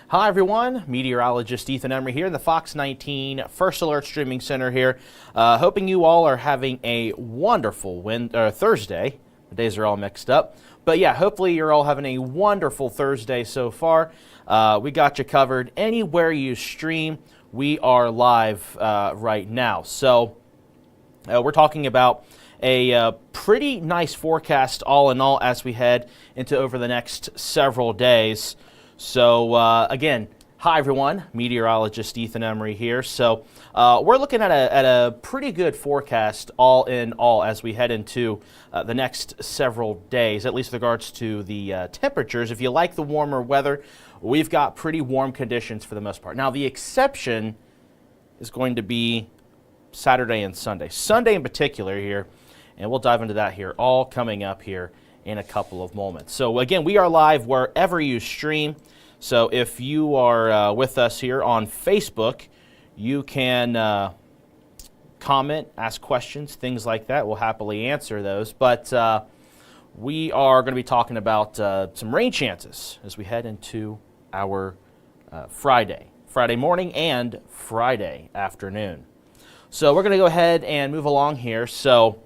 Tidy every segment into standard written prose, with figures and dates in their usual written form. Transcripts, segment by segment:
Hi everyone, meteorologist Emery here in the Fox 19 First Alert Streaming Center here. Hoping you all are having a wonderful Thursday. The days are all mixed up. But yeah, hopefully you're all having a wonderful Thursday so far. We got you covered anywhere you stream. We are live right now. So we're talking about a pretty nice forecast all in all as we head into over the next several days. So again, hi everyone, meteorologist Emery here. So we're looking at a pretty good forecast all in all as we head into the next several days, at least with regards to the temperatures. If you like the warmer weather, we've got pretty warm conditions for the most part. Now the exception is going to be Saturday and Sunday. Sunday in particular here, and we'll dive into that here, all coming up here in a couple of moments. So again, we are live wherever you stream. So if you are with us here on Facebook, you can comment, ask questions, things like that. We'll happily answer those. But we are going to be talking about some rain chances as we head into our Friday morning and Friday afternoon. So we're going to go ahead and move along here. So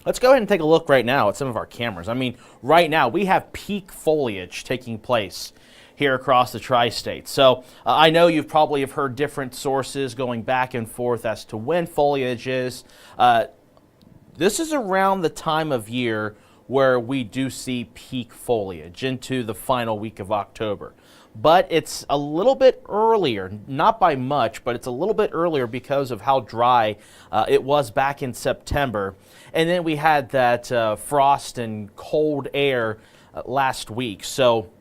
let's go ahead and take a look right now at some of our cameras. I mean, right now we have peak foliage taking place here across the tri-state. So I know you probably have heard different sources going back and forth as to when foliage is. This is around the time of year where we do see peak foliage into the final week of October. But it's a little bit earlier, not by much, but it's a little bit earlier because of how dry it was back in September. And then we had that frost and cold air last week. So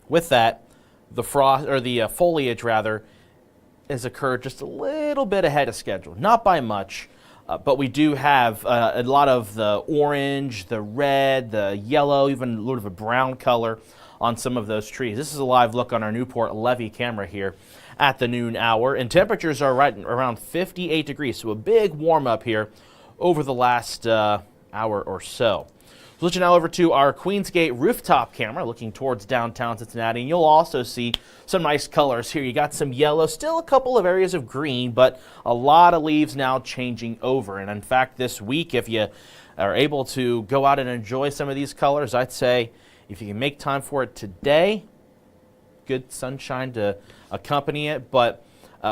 with that, the foliage rather has occurred just a little bit ahead of schedule, not by much. But we do have a lot of the orange, the red, the yellow, even a little bit of a brown color on some of those trees. This is a live look on our Newport Levee camera here at the noon hour, and temperatures are right around 58 degrees, so a big warm up here over the last hour or so. Switching now over to our Queensgate rooftop camera, looking towards downtown Cincinnati, and you'll also see some nice colors here. You got some yellow, still a couple of areas of green, but a lot of leaves now changing over. And in fact, this week, if you are able to go out and enjoy some of these colors, I'd say if you can make time for it today, good sunshine to accompany it. But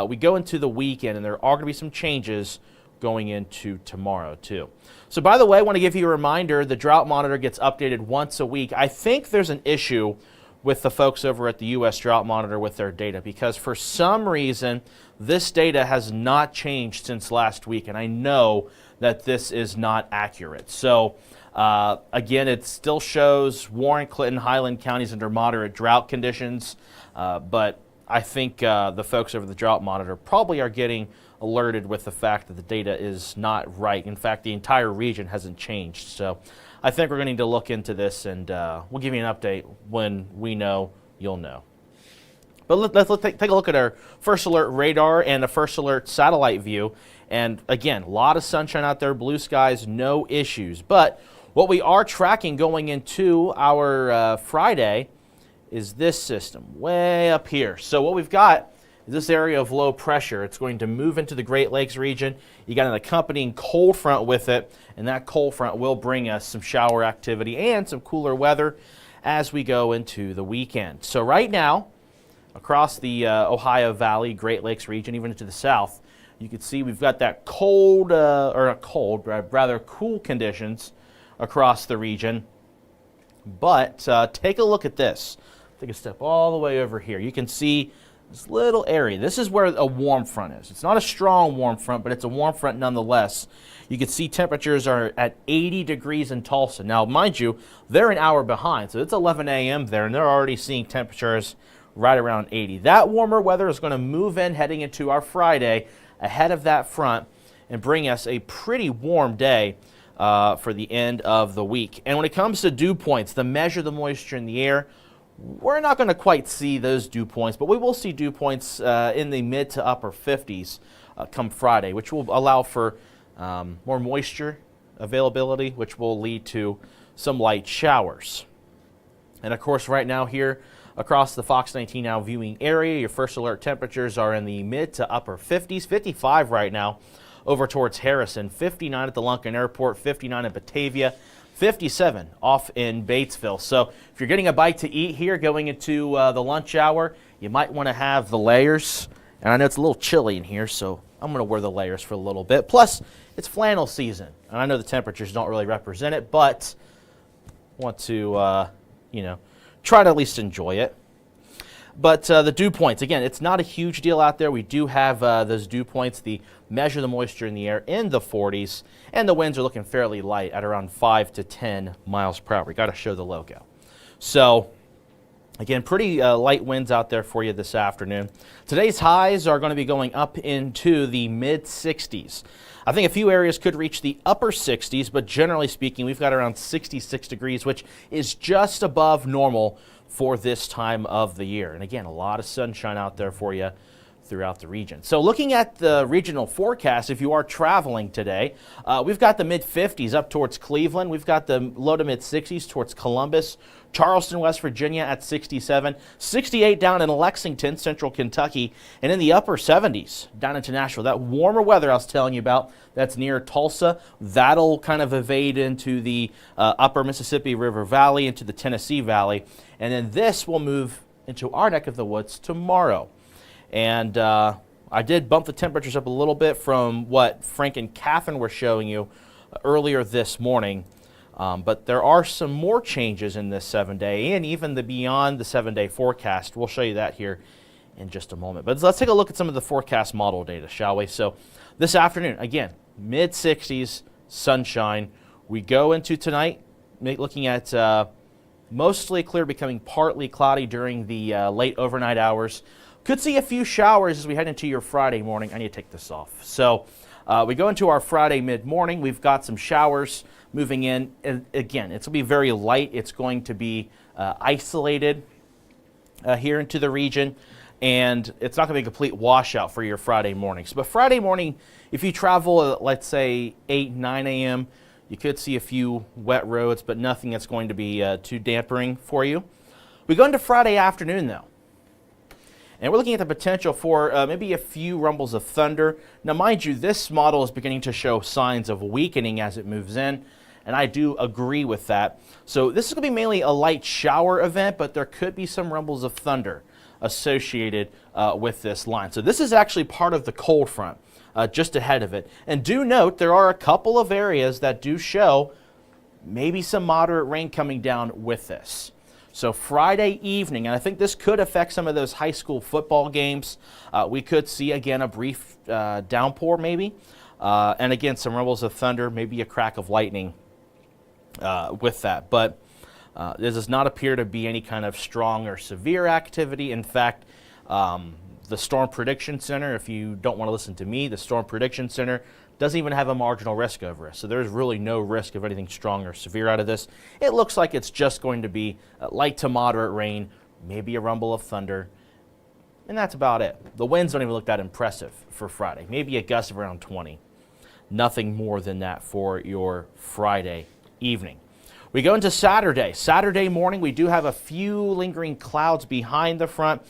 we go into the weekend, and there are going to be some changes going into tomorrow too. So by the way, I want to give you a reminder, the drought monitor gets updated once a week. I think there's an issue with the folks over at the U.S. Drought Monitor with their data, because for some reason this data has not changed since last week, and I know that this is not accurate. So again, it still shows Warren, Clinton, Highland counties under moderate drought conditions, but I think the folks over the Drought Monitor probably are getting alerted with the fact that the data is not right. In fact, the entire region hasn't changed. So I think we're going to need to look into this, and we'll give you an update when we know, you'll know. But let's take a look at our First Alert radar and the First Alert satellite view. And again, a lot of sunshine out there, blue skies, no issues. But what we are tracking going into our Friday is this system way up here. So what we've got is this area of low pressure. It's going to move into the Great Lakes region. You got an accompanying cold front with it, and that cold front will bring us some shower activity and some cooler weather as we go into the weekend. So right now, across the Ohio Valley, Great Lakes region, even into the south, you can see we've got that cold, or not cold, but rather cool conditions across the region. But take a look at this. Take a step all the way over here. You can see this little area. This is where a warm front is. It's not a strong warm front, but it's a warm front nonetheless. You can see temperatures are at 80 degrees in Tulsa. Now, mind you, they're an hour behind, so it's 11 a.m. there, and they're already seeing temperatures right around 80. That warmer weather is going to move in heading into our Friday ahead of that front and bring us a pretty warm day for the end of the week. And when it comes to dew points, the measure the moisture in the air, we're not going to quite see those dew points, but we will see dew points in the mid to upper 50s come Friday, which will allow for more moisture availability, which will lead to some light showers. And of course, right now here, Across the Fox 19 Now viewing area, your first alert temperatures are in the mid to upper 50s, 55 right now over towards Harrison, 59 at the Lunken Airport, 59 in Batavia, 57 off in Batesville. So if you're getting a bite to eat here going into the lunch hour, you might want to have the layers. And I know it's a little chilly in here, so I'm going to wear the layers for a little bit. Plus, it's flannel season. And I know the temperatures don't really represent it, but want to, try to at least enjoy it. But the dew points, again, it's not a huge deal out there. We do have those dew points, the measure the moisture in the air in the 40s, and the winds are looking fairly light at around 5 to 10 miles per hour. We got to show the logo. So, again, pretty light winds out there for you this afternoon. Today's highs are going to be going up into the mid-60s. I think a few areas could reach the upper 60s, but generally speaking, we've got around 66 degrees, which is just above normal for this time of the year. And again, a lot of sunshine out there for you throughout the region. So looking at the regional forecast, if you are traveling today, we've got the mid-50s up towards Cleveland. We've got the low to mid-60s towards Columbus, Charleston, West Virginia at 67, 68 down in Lexington, central Kentucky, and in the upper 70s down into Nashville. That warmer weather I was telling you about, that's near Tulsa, that'll kind of evade into the upper Mississippi River Valley, into the Tennessee Valley, and then this will move into our neck of the woods tomorrow. And I did bump the temperatures up a little bit from what Frank and Catherine were showing you earlier this morning. But there are some more changes in this 7-day and even the beyond the 7-day forecast. We'll show you that here in just a moment. But let's take a look at some of the forecast model data, shall we? So this afternoon, again, mid-60s, sunshine. We go into tonight looking at mostly clear, becoming partly cloudy during the late overnight hours. Could see a few showers as we head into your Friday morning. I need to take this off. So we go into our Friday mid-morning. We've got some showers moving in. And again, it's going to be very light. It's going to be isolated here into the region. And it's not going to be a complete washout for your Friday mornings. But Friday morning, if you travel at, let's say, 8, 9 a.m., you could see a few wet roads, but nothing that's going to be too dampering for you. We go into Friday afternoon, though. And we're looking at the potential for maybe a few rumbles of thunder. Now, mind you, this model is beginning to show signs of weakening as it moves in, and I do agree with that. So this is going to be mainly a light shower event, but there could be some rumbles of thunder associated with this line. So this is actually part of the cold front just ahead of it. And do note, there are a couple of areas that do show maybe some moderate rain coming down with this. So Friday evening, and I think this could affect some of those high school football games. We could see, again, a brief downpour maybe. And again, some rumbles of thunder, maybe a crack of lightning with that. But there does not appear to be any kind of strong or severe activity. In fact, the Storm Prediction Center, if you don't want to listen to me, the Storm Prediction Center doesn't even have a marginal risk over us. So there's really no risk of anything strong or severe out of this. It looks like it's just going to be light to moderate rain, maybe a rumble of thunder, and that's about it. The winds don't even look that impressive for Friday. Maybe a gust of around 20. Nothing more than that for your Friday evening. We go into Saturday. Saturday morning, we do have a few lingering clouds behind the front.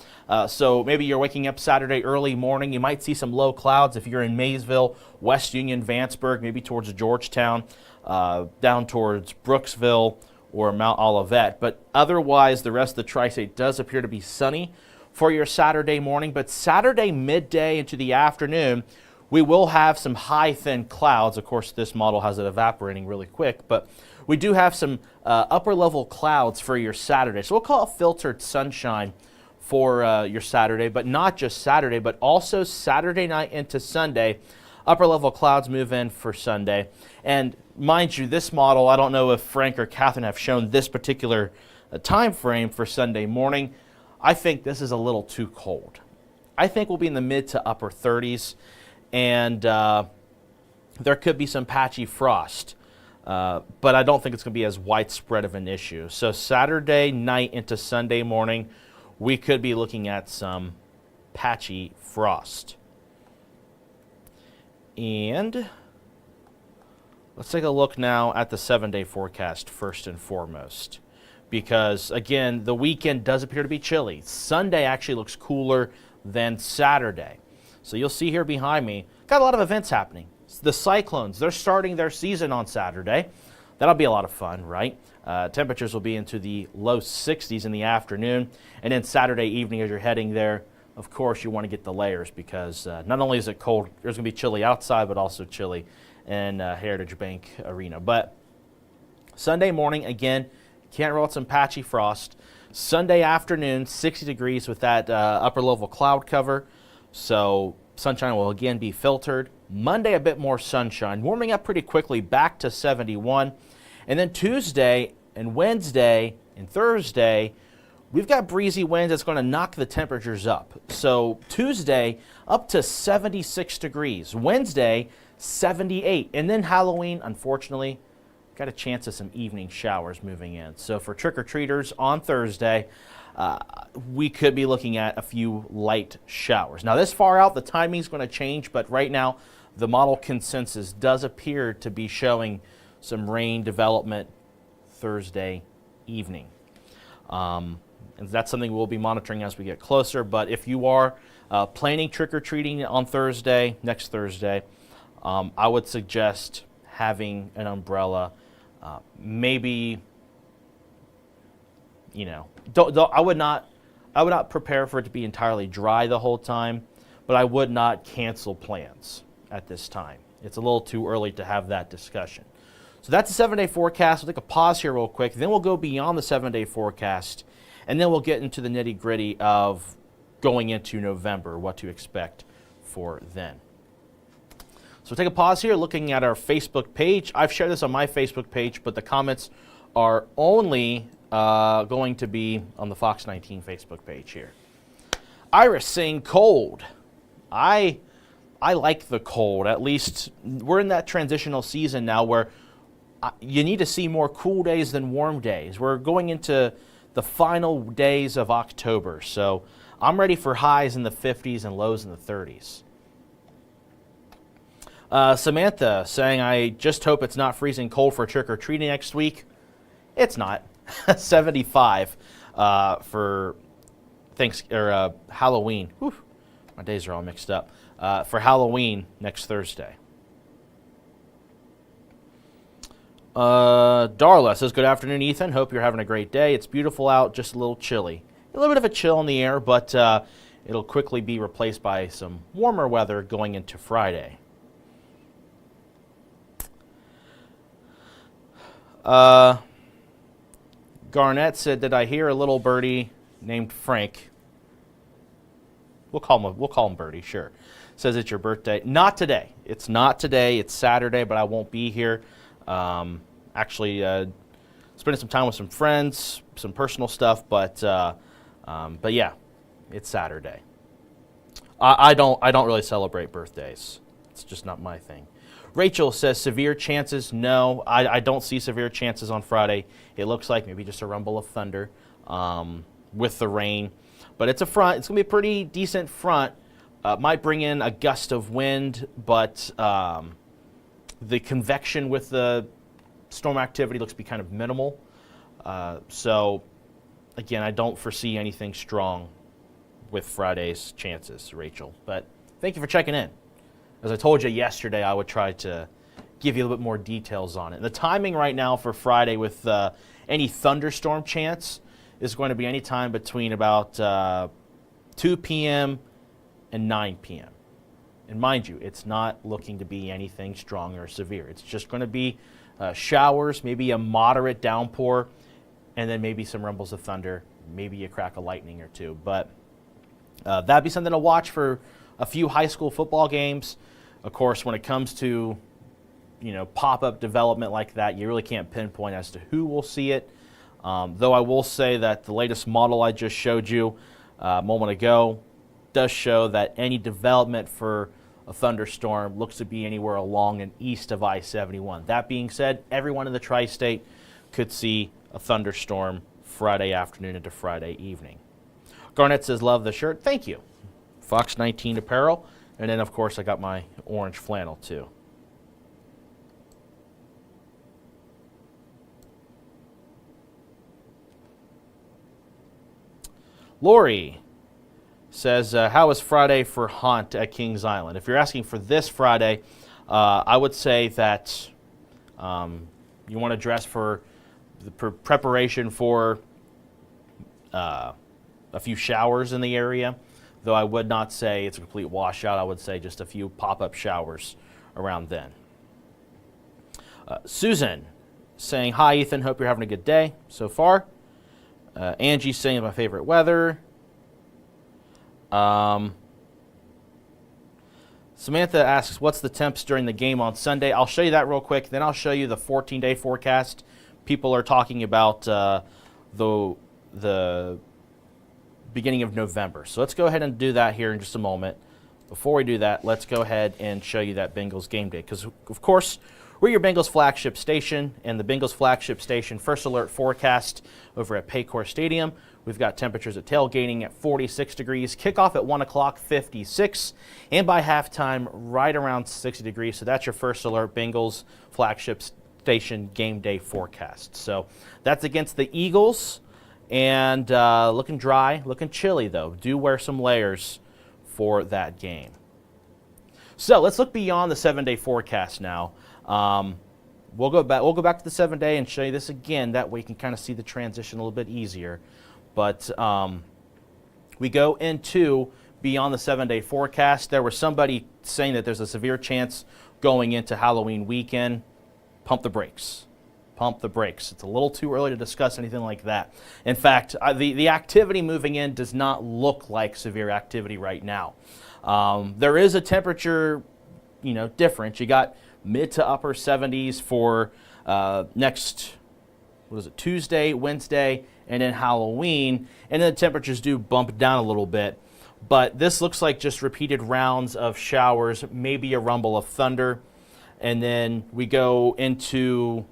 So maybe you're waking up Saturday early morning. You might see some low clouds if you're in Maysville, West Union, Vanceburg, maybe towards Georgetown, down towards Brooksville or Mount Olivet. But otherwise, the rest of the tri-state does appear to be sunny for your Saturday morning. But Saturday midday into the afternoon, we will have some high, thin clouds. Of course, this model has it evaporating really quick, but we do have some upper-level clouds for your Saturday. So we'll call it filtered sunshine for your Saturday, but not just Saturday, but also Saturday night into Sunday. Upper-level clouds move in for Sunday. And mind you, this model, I don't know if Frank or Catherine have shown this particular time frame for Sunday morning. I think this is a little too cold. I think we'll be in the mid to upper 30s, and there could be some patchy frost. But I don't think it's going to be as widespread of an issue. So Saturday night into Sunday morning, we could be looking at some patchy frost. And let's take a look now at the 7-day forecast first and foremost. because, again, the weekend does appear to be chilly. Sunday actually looks cooler than Saturday. So you'll see here behind me, got a lot of events happening. The Cyclones, they're starting their season on Saturday. That'll be a lot of fun, right? Temperatures will be into the low 60s in the afternoon. And then Saturday evening as you're heading there, of course, you want to get the layers because not only is it cold, there's going to be chilly outside, but also chilly in Heritage Bank Arena. But Sunday morning, again, can't roll out some patchy frost. Sunday afternoon, 60 degrees with that upper level cloud cover. So sunshine will again be filtered. Monday, a bit more sunshine, warming up pretty quickly back to 71. And then Tuesday and Wednesday and Thursday, we've got breezy winds that's going to knock the temperatures up. So Tuesday, up to 76 degrees. Wednesday, 78. And then Halloween, unfortunately, got a chance of some evening showers moving in. So for trick-or-treaters on Thursday, we could be looking at a few light showers. Now, this far out, the timing's going to change, but right now, the model consensus does appear to be showing some rain development Thursday evening. And that's something we'll be monitoring as we get closer. But if you are planning trick-or-treating on Thursday, next Thursday, I would suggest having an umbrella. Maybe, you know, I would not prepare for it to be entirely dry the whole time, but I would not cancel plans at this time. It's a little too early to have that discussion. So that's the 7-day forecast. We'll take a pause here real quick. Then we'll go beyond the 7-day forecast, and then we'll get into the nitty-gritty of going into November, what to expect for then. So take a pause here, looking at our Facebook page. I've shared this on my Facebook page, but the comments are only going to be on the Fox 19 Facebook page here. Iris saying cold. I like the cold. At least we're in that transitional season now where you need to see more cool days than warm days. We're going into the final days of October, so I'm ready for highs in the 50s and lows in the 30s. Samantha saying, I just hope it's not freezing cold for trick-or-treating next week. It's not. 75 for Halloween. Whew, my days are all mixed up. For Halloween next Thursday. Darla says, good afternoon, Ethan. Hope you're having a great day. It's beautiful out, just a little chilly. A little bit of a chill in the air, but it'll quickly be replaced by some warmer weather going into Friday. Garnett said, did I hear a little birdie named Frank? We'll call him Birdie, sure. Says it's your birthday. Not today. It's not today. It's Saturday, but I won't be here. Actually, spending some time with some friends, some personal stuff, but yeah, it's Saturday. I don't really celebrate birthdays. It's just not my thing. Rachel says severe chances. No, I don't see severe chances on Friday. It looks like maybe just a rumble of thunder with the rain. But it's a front. It's going to be a pretty decent front. Might bring in a gust of wind, but the convection with the storm activity looks to be kind of minimal. So, again, I don't foresee anything strong with Friday's chances, Rachel. But thank you for checking in. As I told you yesterday, I would try to give you a little bit more details on it. And the timing right now for Friday with any thunderstorm chance is going to be any time between about 2 p.m. and 9 p.m. And mind you, it's not looking to be anything strong or severe. It's just going to be showers, maybe a moderate downpour, and then maybe some rumbles of thunder, maybe a crack of lightning or two. But that'd be something to watch for a few high school football games. Of course, when it comes to pop-up development like that, you really can't pinpoint as to who will see it. Though I will say that the latest model I just showed you a moment ago does show that any development for a thunderstorm looks to be anywhere along and east of I-71. That being said, everyone in the tri-state could see a thunderstorm Friday afternoon into Friday evening. Garnett says, love the shirt. Thank you. Fox 19 apparel. And then, of course, I got my orange flannel, too. Lori says, how is Friday for Haunt at Kings Island? If you're asking for this Friday, I would say that you want to dress for the preparation for a few showers in the area, though I would not say it's a complete washout. I would say just a few pop-up showers around then. Susan saying, hi, Ethan. Hope you're having a good day so far. Angie saying, my favorite weather. Samantha asks, what's the temps during the game on Sunday? I'll show you that real quick. Then I'll show you the 14-day forecast. People are talking about the beginning of November. So let's go ahead and do that here in just a moment. Before we do that, let's go ahead and show you that Bengals game day. Because, of course, we're your Bengals flagship station, and the Bengals flagship station first alert forecast over at Paycor Stadium. We've got temperatures at tailgating at 46 degrees, kickoff at 1 o'clock, 56, and by halftime, right around 60 degrees. So that's your first alert Bengals flagship station game day forecast. So that's against the Eagles, and looking dry, looking chilly, though. Do wear some layers for that game. So let's look beyond the 7-day forecast now. We'll go back to the 7-day and show you this again. That way you can kind of see the transition a little bit easier. But we go into beyond the 7-day forecast. There was somebody saying that there's a severe chance going into Halloween weekend. Pump the brakes. Pump the brakes. It's a little too early to discuss anything like that. In fact, the activity moving in does not look like severe activity right now. There is a temperature, difference. You got mid to upper 70s for next, Tuesday, Wednesday, and then Halloween, and then the temperatures do bump down a little bit. But this looks like just repeated rounds of showers, maybe a rumble of thunder, and then we go into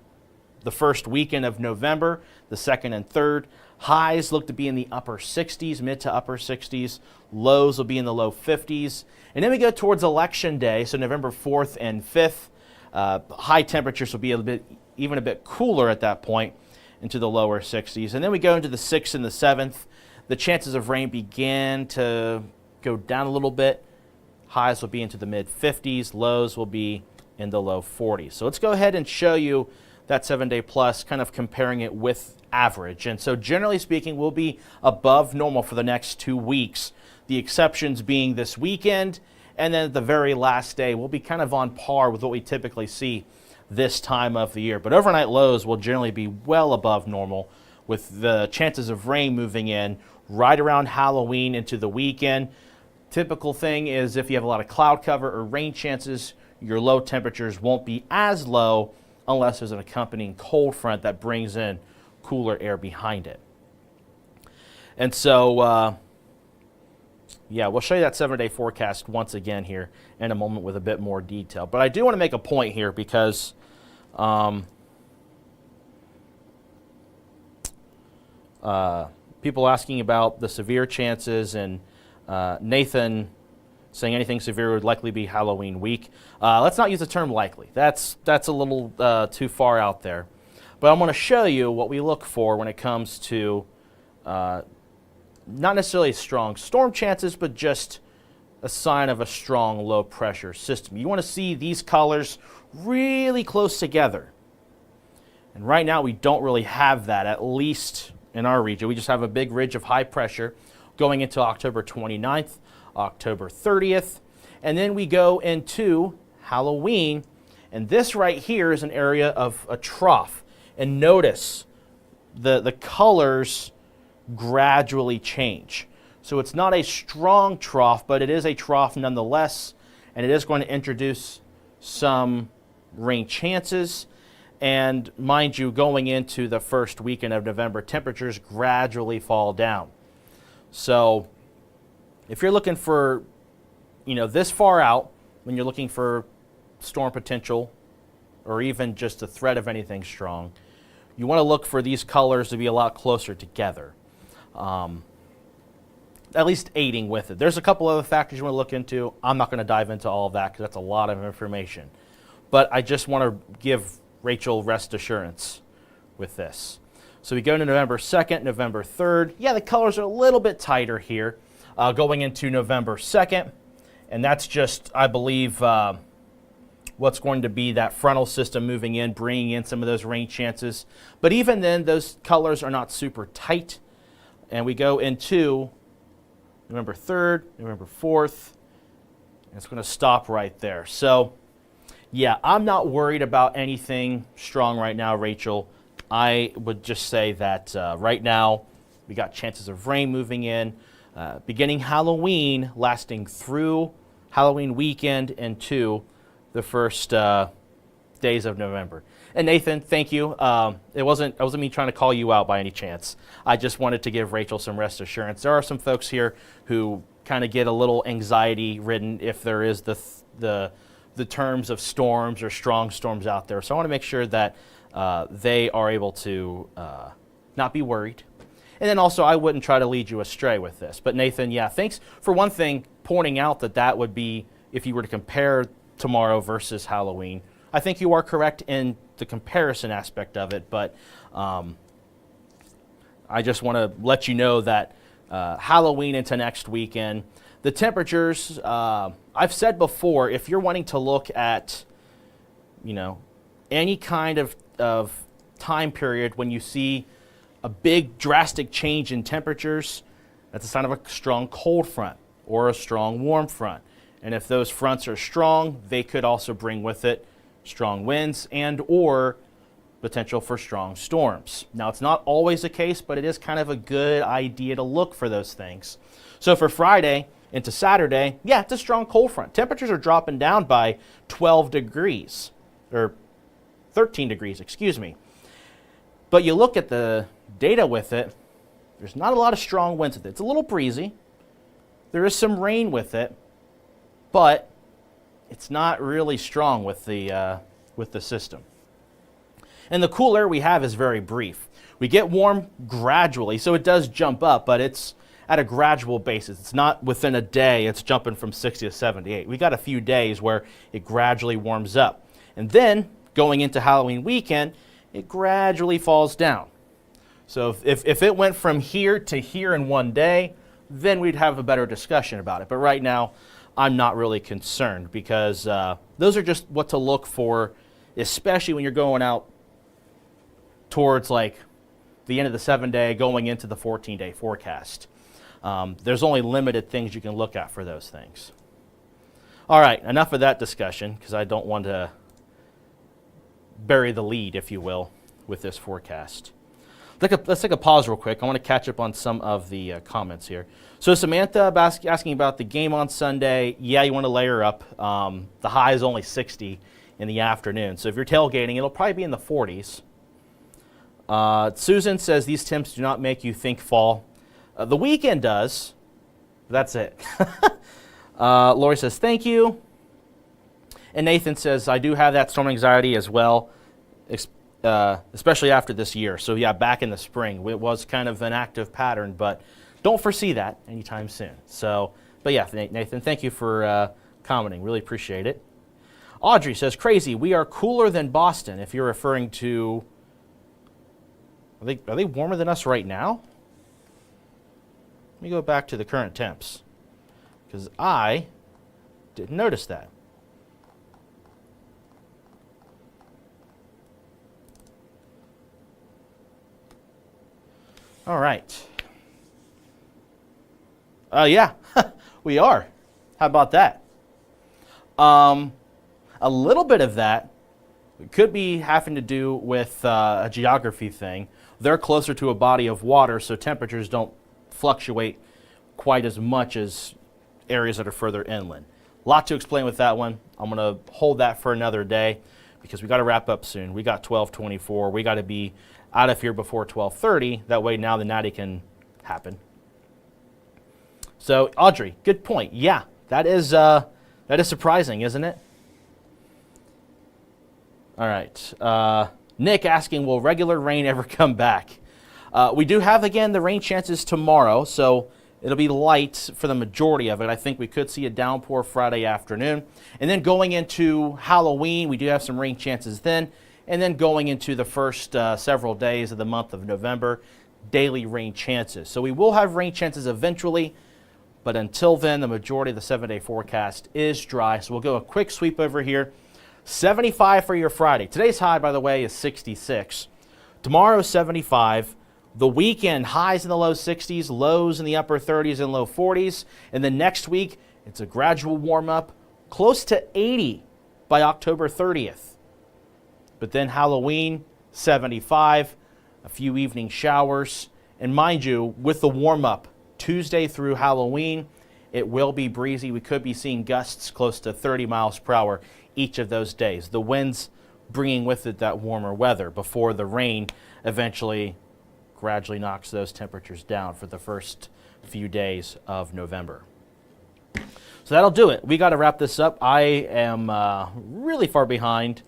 the first weekend of November, the 2nd and 3rd. Highs look to be in the upper 60s, mid to upper 60s. Lows will be in the low 50s. And then we go towards Election Day, so November 4th and 5th. High temperatures will be even a bit cooler at that point, into the lower 60s. And then we go into the 6th and the 7th. The chances of rain begin to go down a little bit. Highs will be into the mid 50s. Lows will be in the low 40s. So let's go ahead and show you that 7-day plus, kind of comparing it with average. And so generally speaking, we'll be above normal for the next 2 weeks. The exceptions being this weekend, and then at the very last day, we'll be kind of on par with what we typically see this time of the year. But overnight lows will generally be well above normal, with the chances of rain moving in right around Halloween into the weekend. Typical thing is if you have a lot of cloud cover or rain chances, your low temperatures won't be as low unless there's an accompanying cold front that brings in cooler air behind it. And so, we'll show you that 7-day forecast once again here in a moment with a bit more detail. But I do want to make a point here because people asking about the severe chances, and Nathan saying anything severe would likely be Halloween week. Let's not use the term likely. That's a little too far out there. But I'm going to show you what we look for when it comes to not necessarily strong storm chances, but just a sign of a strong low pressure system. You want to see these colors really close together. And right now we don't really have that, at least in our region. We just have a big ridge of high pressure going into October 29th, October 30th, and then we go into Halloween, and this right here is an area of a trough. And notice the colors gradually change. So it's not a strong trough, but it is a trough nonetheless, and it is going to introduce some rain chances. And mind you, going into the first weekend of November, temperatures gradually fall down. So if you're looking for, this far out, when you're looking for storm potential or even just the threat of anything strong, you want to look for these colors to be a lot closer together, at least aiding with it. There's a couple other factors you want to look into. I'm not going to dive into all of that because that's a lot of information. But I just want to give Rachel rest assurance with this. So we go to November 2nd, November 3rd. Yeah, the colors are a little bit tighter here going into November 2nd. And that's just, I believe, what's going to be that frontal system moving in, bringing in some of those rain chances. But even then, those colors are not super tight. And we go into November 3rd, November 4th. And it's going to stop right there. So, yeah, I'm not worried about anything strong right now, Rachel. I would just say that right now we got chances of rain moving in, beginning Halloween, lasting through Halloween weekend into the first days of November. And Nathan, thank you. It wasn't me trying to call you out by any chance. I just wanted to give Rachel some rest assurance. There are some folks here who kind of get a little anxiety ridden if there is the terms of storms or strong storms out there. So I want to make sure that they are able to not be worried. And then also, I wouldn't try to lead you astray with this. But Nathan, yeah, thanks for one thing pointing out that would be, if you were to compare tomorrow versus Halloween. I think you are correct in the comparison aspect of it, but I just want to let you know that Halloween into next weekend, the temperatures, I've said before, if you're wanting to look at, any kind of time period when you see a big drastic change in temperatures, that's a sign of a strong cold front or a strong warm front. And if those fronts are strong, they could also bring with it strong winds and or potential for strong storms. Now, it's not always the case, but it is kind of a good idea to look for those things. So for Friday into Saturday, yeah, it's a strong cold front. Temperatures are dropping down by 12 degrees, or 13 degrees, excuse me. But you look at the data with it, there's not a lot of strong winds with it. It's a little breezy. There is some rain with it, but it's not really strong with the system. And the cool air we have is very brief. We get warm gradually, so it does jump up, but it's at a gradual basis. It's not within a day, it's jumping from 60 to 78. We got a few days where it gradually warms up. And then, going into Halloween weekend, it gradually falls down. So if it went from here to here in one day, then we'd have a better discussion about it. But right now, I'm not really concerned because those are just what to look for, especially when you're going out towards like the end of the 7-day, going into the 14-day forecast. There's only limited things you can look at for those things. All right, enough of that discussion because I don't want to bury the lead, if you will, with this forecast. Let's take a pause real quick. I want to catch up on some of the comments here. So Samantha asking about the game on Sunday. Yeah, you want to layer up. The high is only 60 in the afternoon. So if you're tailgating, it'll probably be in the 40s. Susan says these temps do not make you think fall. The weekend does. That's it. Lori says thank you. And Nathan says I do have that storm anxiety as well, especially after this year. So yeah, back in the spring, it was kind of an active pattern, but don't foresee that anytime soon. So, but yeah, Nathan, thank you for commenting. Really appreciate it. Audrey says, crazy, we are cooler than Boston, if you're referring to, are they warmer than us right now? Let me go back to the current temps, because I didn't notice that. All right. Yeah, we are. How about that? A little bit of that could be having to do with a geography thing. They're closer to a body of water, so temperatures don't fluctuate quite as much as areas that are further inland. A lot to explain with that one. I'm going to hold that for another day because we got to wrap up soon. We got 12:24. We got to be out of here before 12:30. That way now the natty can happen. So Audrey, good point. Yeah, that is surprising, isn't it? All right. Nick asking, will regular rain ever come back? We do have, again, the rain chances tomorrow, so it'll be light for the majority of it. I think we could see a downpour Friday afternoon. And then going into Halloween, we do have some rain chances then. And then going into the first several days of the month of November, daily rain chances. So we will have rain chances eventually, but until then, the majority of the 7-day forecast is dry. So we'll go a quick sweep over here. 75 for your Friday. Today's high, by the way, is 66. Tomorrow, 75. The weekend, highs in the low 60s, lows in the upper 30s and low 40s. And then next week, it's a gradual warm up, close to 80 by October 30th. But then Halloween, 75, a few evening showers. And mind you, with the warm up, Tuesday through Halloween, it will be breezy. We could be seeing gusts close to 30 miles per hour each of those days. The winds bringing with it that warmer weather before the rain eventually gradually knocks those temperatures down for the first few days of November. So that'll do it. We got to wrap this up. I am really far behind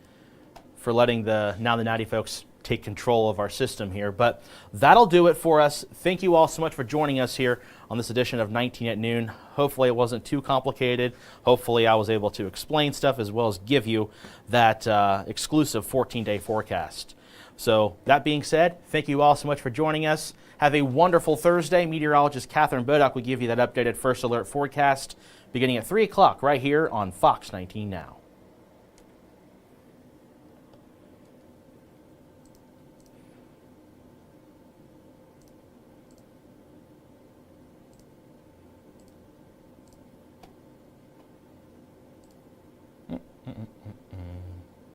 for letting the Now the Natty folks take control of our system here. But that'll do it for us. Thank you all so much for joining us here on this edition of 19 at Noon. Hopefully it wasn't too complicated. Hopefully I was able to explain stuff as well as give you that exclusive 14-day forecast. So that being said, thank you all so much for joining us. Have a wonderful Thursday. Meteorologist Catherine Bodock will give you that updated first alert forecast beginning at 3 o'clock right here on Fox 19 Now.